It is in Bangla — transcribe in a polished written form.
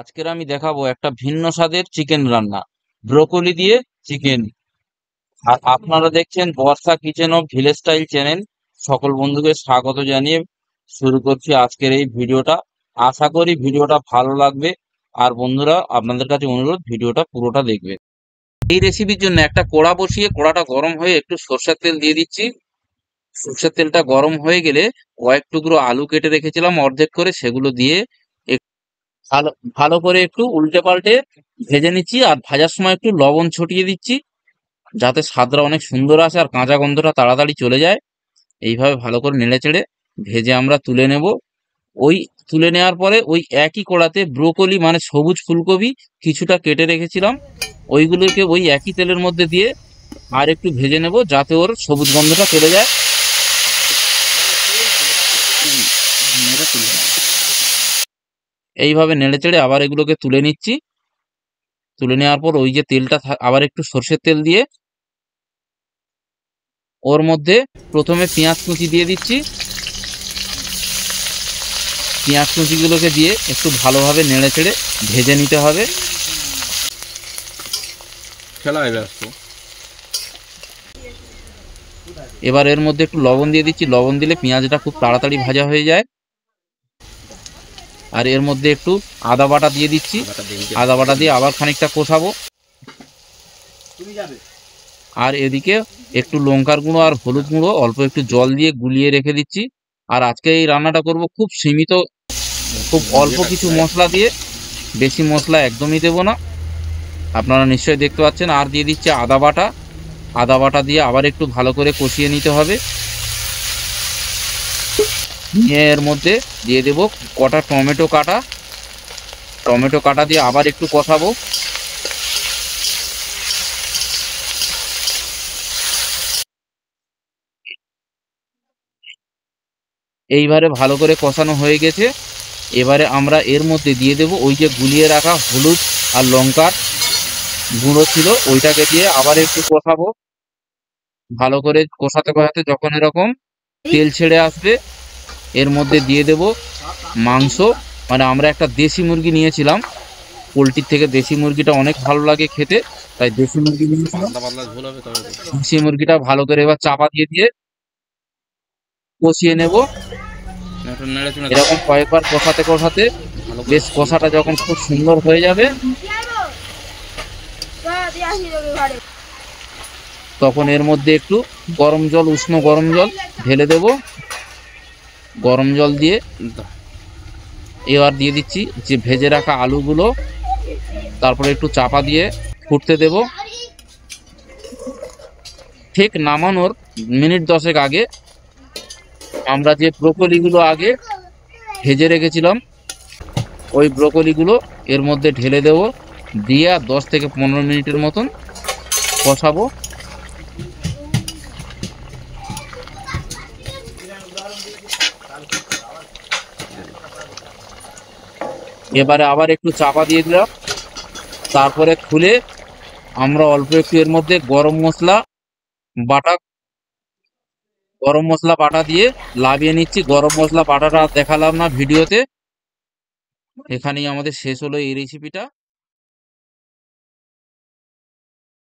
আজকের আমি দেখাবো একটা ভিন্ন স্বাদের চিকেন রান্না, ব্রোকলি দিয়ে চিকেন। আর আপনারা দেখছেন Barsha kitchen of village style channel. সকল বন্ধুকে স্বাগত জানিয়ে শুরু করছি আজকের এই ভিডিওটা। আশা করি ভিডিওটা ভালো লাগবে। আর বন্ধুরা, আপনাদের কাছে অনুরোধ, ভিডিওটা পুরোটা দেখবে। এই রেসিপির জন্য একটা কড়া বসিয়ে কড়াটা গরম হয়ে একটু সরষের তেল দিয়ে দিচ্ছি। সরষের তেলটা গরম হয়ে গেলে কয়েক টুকরো আলু কেটে রেখেছিলাম অর্ধেক করে, সেগুলো দিয়ে ভালো ভালো করে একটু উল্টে পাল্টে ভেজে নিচ্ছি। আর ভাজার সময় একটু লবণ ছটিয়ে দিচ্ছি, যাতে স্বাদটা অনেক সুন্দর আসে আর কাঁচা গন্ধটা তাড়াতাড়ি চলে যায়। এইভাবে ভালো করে নেড়ে চেড়ে ভেজে আমরা তুলে নেব। ওই তুলে নেওয়ার পরে ওই একই কড়াতে ব্রোকলি মানে সবুজ ফুলকপি কিছুটা কেটে রেখেছিলাম, ওইগুলোকে ওই একই তেলের মধ্যে দিয়ে আর একটু ভেজে নেব, যাতে ওর সবুজ গন্ধটা চলে যায়। এইভাবে নেড়ে চেড়ে আবার এগুলোকে তুলে নিচ্ছি। তুলে নেওয়ার পর ওই যে তেলটা আবার একটু সর্ষের তেল দিয়ে ওর মধ্যে প্রথমে পেঁয়াজ কুচি দিয়ে দিচ্ছি। পেঁয়াজ কুচিগুলোকে দিয়ে একটু ভালোভাবে নেড়ে চেড়ে ভেজে নিতে হবে। এবার এর মধ্যে একটু লবণ দিয়ে দিচ্ছি। লবণ দিলে পেঁয়াজটা খুব তাড়াতাড়ি ভাজা হয়ে যায়। আর এর মধ্যে একটু আদা বাটা দিয়ে দিচ্ছি। আদা বাটা দিয়ে আবার খানিকটা কষাবো। আর এদিকে একটু লঙ্কার গুঁড়ো আর হলুদ গুঁড়ো অল্প একটু জল দিয়ে গুলিয়ে রেখে দিচ্ছি। আর আজকে এই রান্নাটা করব খুব সীমিত, খুব অল্প কিছু মশলা দিয়ে, বেশি মশলা একদমই দেব না। আপনারা নিশ্চয়ই দেখতে পাচ্ছেন। আর দিয়ে দিচ্ছি আদা বাটা। আদা বাটা দিয়ে আবার একটু ভালো করে কষিয়ে নিতে হবে। নিয়ে এর মধ্যে দিয়ে দেব কটা টমেটো কাটা। টমেটো কাটা দিয়ে আবার একটু কষাবো। এইবারে ভালো করে কষানো হয়ে গেছে। এবারে আমরা এর মধ্যে দিয়ে দেব ওই যে গুলিয়ে রাখা হলুদ আর লঙ্কার গুঁড়ো ছিল, ওইটাকে দিয়ে আবার একটু কষাবো। ভালো করে কষাতে কষাতে যখন এরকম তেল ছেড়ে আসবে, এর মধ্যে দিয়ে দেব মাংস। মানে আমরা একটা দেশি মুরগি নিয়েছিলাম, পোলট্রির থেকে দেশি মুরগিটা অনেক ভালো লাগে খেতে, তাই দেশি মুরগি নিয়েছিলাম। দেশি মুরগিটা ভালো করে এবার চাপা দিয়ে দিয়ে কষিয়ে নেব। এরকম কয়েকবার কষাতে কষাতে বেশ কষাটা যখন খুব সুন্দর হয়ে যাবে, তখন এর মধ্যে একটু গরম জল, উষ্ণ গরম জল ঢেলে দেব। গরম জল দিয়ে এবার দিয়ে দিচ্ছি যে ভেজে রাখা আলুগুলো। তারপরে একটু চাপা দিয়ে ফুটতে দেব। ঠিক নামানোর মিনিট 10 আগে আমরা যে ব্রোকলিগুলো আগে ভেজে রেখেছিলাম, ওই ব্রোকলিগুলো এর মধ্যে ঢেলে দেব। দিয়ে 10 থেকে 15 মিনিটের মতন কষাবো। এবারে আবার একটু চাপা দিয়ে দিলাম। তারপরে খুলে আমরা অল্প একটু এর মধ্যে বাটা গরম মশলা বাটা দিয়ে লাভিয়ে নিচ্ছি। গরম মশলা বাটাটা দেখালাম না ভিডিওতে। এখানেই আমাদের শেষ হলো এই রেসিপিটা।